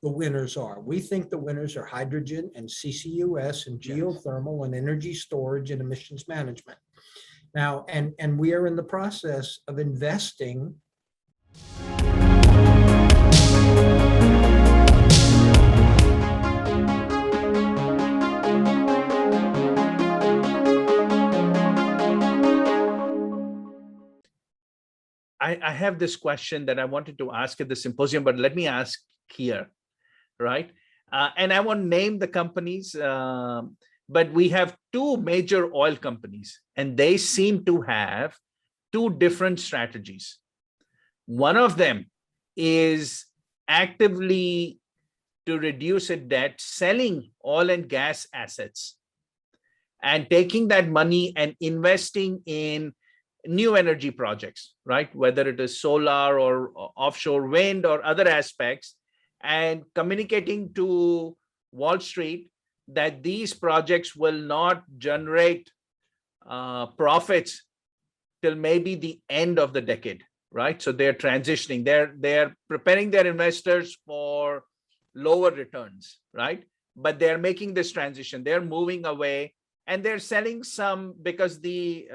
the winners are. We think the winners are hydrogen and CCUS and geothermal and energy storage and emissions management. Now, and we are in the process of investing. I have this question that I wanted to ask at the symposium, but let me ask here, right? And I won't name the companies, but we have two major oil companies, and they seem to have two different strategies. One of them is actively to reduce its debt, selling oil and gas assets and taking that money and investing in new energy projects, right? Whether it is solar or offshore wind or other aspects, and communicating to Wall Street that these projects will not generate profits till maybe the end of the decade, right? So they're transitioning, they're preparing their investors for lower returns, right? But they're making this transition, they're moving away, and they're selling some because the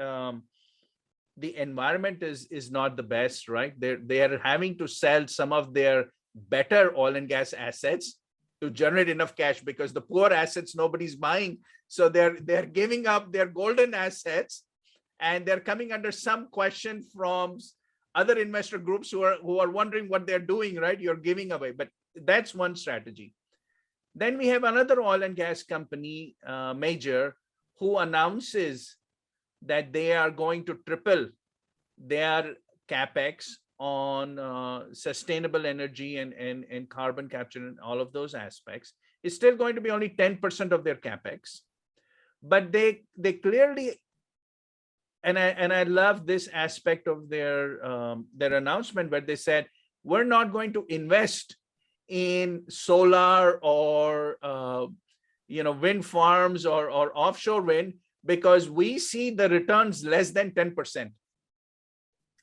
environment is not the best, right? They are having to sell some of their better oil and gas assets to generate enough cash, because the poor assets nobody's buying. So they're giving up their golden assets, and they're coming under some question from other investor groups who are wondering what they're doing, right? You're giving away, but that's one strategy. Then we have another oil and gas company major who announces that they are going to triple their capex on sustainable energy and carbon capture and all of those aspects. It's still going to be only 10% of their capex, but they clearly, and I love this aspect of their announcement, where they said, we're not going to invest in solar or wind farms or offshore wind, because we see the returns less than 10%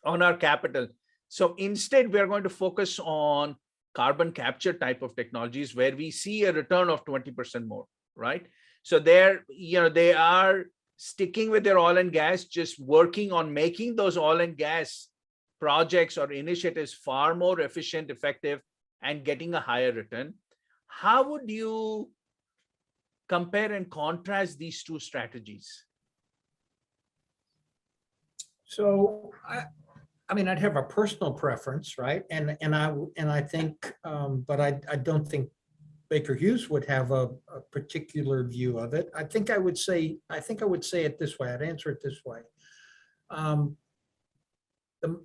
on our capital. So instead, we are going to focus on carbon capture type of technologies where we see a return of 20% more, right? So they are sticking with their oil and gas, just working on making those oil and gas projects or initiatives far more efficient, effective, and getting a higher return. How would you compare and contrast these two strategies? So I mean, I'd have a personal preference, right? And I think, but I don't think Baker Hughes would have a particular view of it. I think I would say it this way. I'd answer it this way.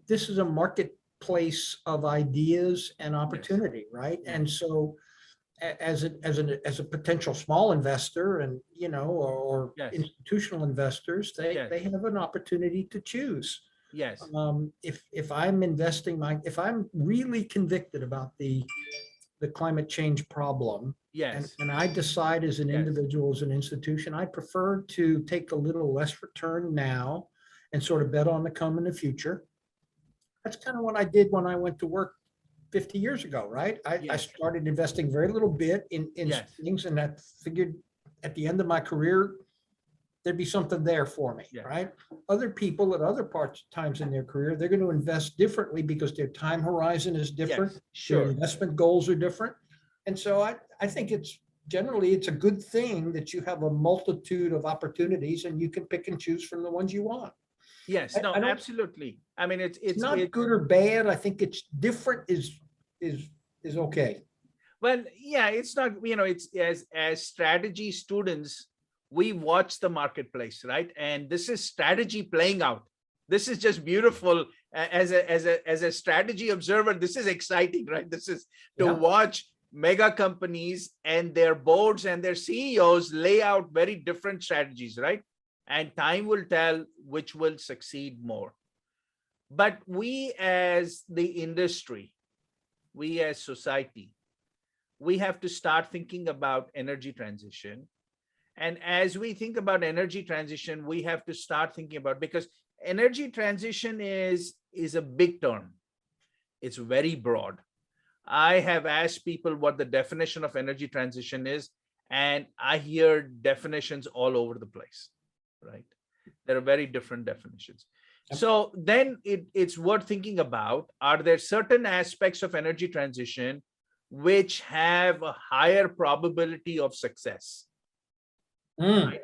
This is a marketplace of ideas and opportunity, right? And so, as a potential small investor, and or institutional investors, they have an opportunity to choose. Yes. If I'm investing if I'm really convicted about the climate change problem, and I decide as an individual, as an institution, I prefer to take a little less return now and sort of bet on the come in the future. That's kind of what I did when I went to work 50 years ago, right? I started investing very little bit in things, and I figured at the end of my career, there'd be something there for me, right? Other people at other times in their career, they're going to invest differently because their time horizon is different. Their investment goals are different. And so I think it's a good thing that you have a multitude of opportunities and you can pick and choose from the ones you want. Yes, no, absolutely. I mean, it's not good or bad. I think it's different is okay. Well, yeah, it's not, it's as strategy students, we watch the marketplace, right? And this is strategy playing out. This is just beautiful. As a strategy observer, this is exciting, right? This is to watch mega companies and their boards and their CEOs lay out very different strategies, right? And time will tell which will succeed more. But we as the industry, we as society, we have to start thinking about energy transition. And as we think about energy transition, we have to start thinking about, because energy transition is a big term. It's very broad. I have asked people what the definition of energy transition is, and I hear definitions all over the place, right? There are very different definitions. So then it's worth thinking about, are there certain aspects of energy transition which have a higher probability of success, right?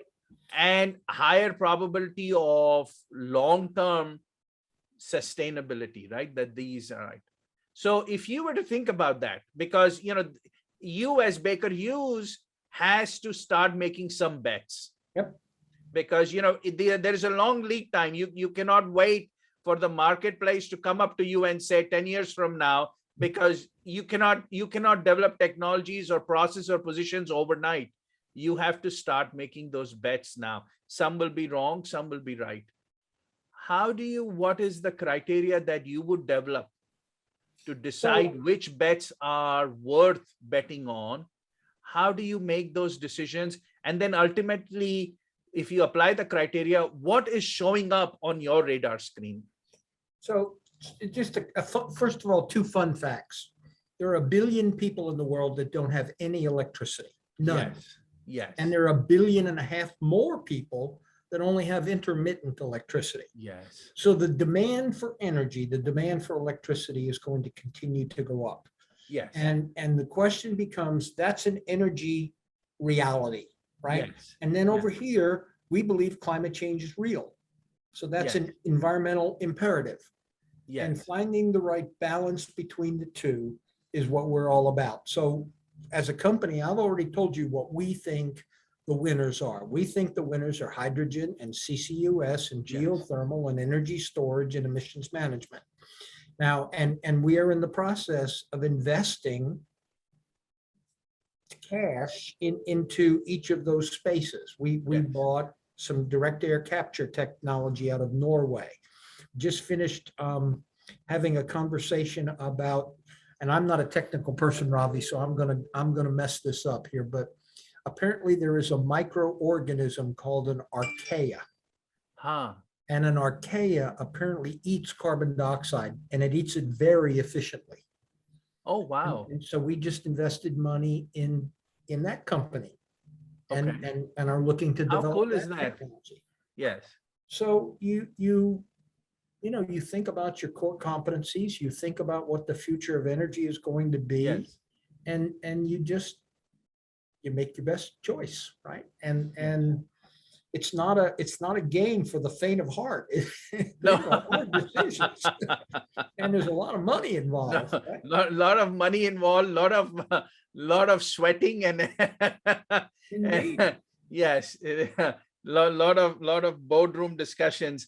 And higher probability of long-term sustainability, right? That these are right. So if you were to think about that, because, you as Baker Hughes has to start making some bets. Yep. Because, there is a long lead time. You cannot wait for the marketplace to come up to you and say 10 years from now, because you cannot develop technologies or process or positions overnight. You have to start making those bets now. Some will be wrong, some will be right. What is the criteria that you would develop to decide which bets are worth betting on? How do you make those decisions? And then ultimately, if you apply the criteria, what is showing up on your radar screen? So just first of all, two fun facts. There are 1 billion people in the world that don't have any electricity. None. Yes. And there are 1.5 billion more people that only have intermittent electricity. Yes. So the demand for energy, the demand for electricity is going to continue to go up. Yes. And the question becomes, that's an energy reality, right? Yes. And then over here, we believe climate change is real. So that's an environmental imperative. Yes. And finding the right balance between the two is what we're all about. So as a company, I've already told you what we think the winners are. We think the winners are hydrogen and CCUS and geothermal and energy storage and emissions management. Now, and we are in the process of investing cash into each of those spaces. We bought some direct air capture technology out of Norway. Just finished having a conversation about, and I'm not a technical person, Ravi, so I'm gonna mess this up here, but apparently there is a microorganism called an archaea. And an archaea apparently eats carbon dioxide, and it eats it very efficiently. Oh, wow. And so we just invested money in that company and are looking to develop. How cool is that? Technology. Yes. So you think about your core competencies, you think about what the future of energy is going to be, and you make your best choice, right? And it's not a game for the faint of heart. No. Hard decisions. And there's a lot of money involved. No, right? Lot of money involved, lot of sweating and yes, lot of boardroom discussions.